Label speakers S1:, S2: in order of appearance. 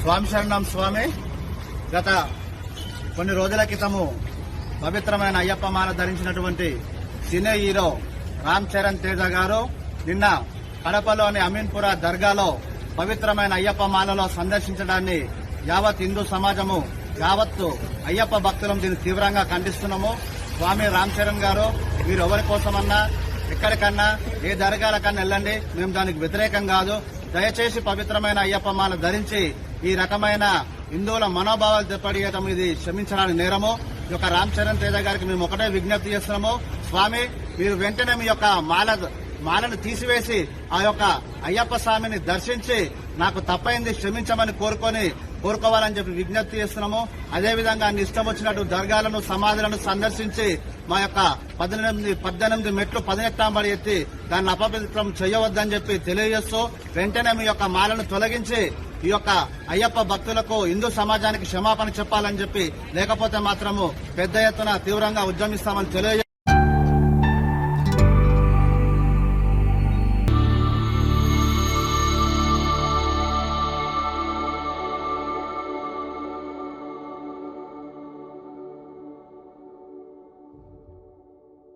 S1: స్వామి శరణం స్వామి. గత కొన్ని రోజుల క్రితము పవిత్రమైన అయ్యప్ప మాల ధరించినటువంటి సినీ హీరో రామ్ చరణ్ తేజ గారు నిన్న కడపలోని అమీన్పుర దర్గాలో పవిత్రమైన అయ్యప్ప మాలలో సందర్శించడాన్ని యావత్ హిందూ సమాజము యావత్తు అయ్యప్ప భక్తులం దీన్ని తీవ్రంగా ఖండిస్తున్నాము. స్వామి రామ్ చరణ్ గారు మీరు ఎవరి కోసమన్నా ఎక్కడికన్నా ఏ దర్గాలకన్నా వెళ్ళండి, మేము దానికి వ్యతిరేకం కాదు. దయచేసి పవిత్రమైన అయ్యప్ప మాల ధరించి ఈ రకమైన హిందువుల మనోభావాలు దెబ్బతీయడం ఇది క్షమించడానికి నేరము. ఈ యొక్క రామ్ చరణ్ తేజ గారికి మేము ఒకటే విజ్ఞప్తి చేస్తున్నాము. స్వామి మీరు వెంటనే మీ యొక్క మాలను తీసివేసి ఆ యొక్క అయ్యప్ప స్వామిని దర్శించి నాకు తప్పైంది క్షమించమని కోరుకోవాలని చెప్పి విజ్ఞప్తి చేస్తున్నాము. అదేవిధంగా అన్ని ఇష్టం వచ్చినట్టు దర్గాలను సమాధులను సందర్శించి మా యొక్క 18 మెట్లు 18 ఎత్తి దాన్ని అపవిత్రం చేయవద్దని చెప్పి తెలియజేస్తూ వెంటనే మీ యొక్క మాలను తొలగించి ఈ యొక్క అయ్యప్ప భక్తులకు హిందూ సమాజానికి క్షమాపణ చెప్పాలని చెప్పి, లేకపోతే మాత్రము పెద్ద ఎత్తున తీవ్రంగా ఉద్యమిస్తామని తెలియజేస్తూ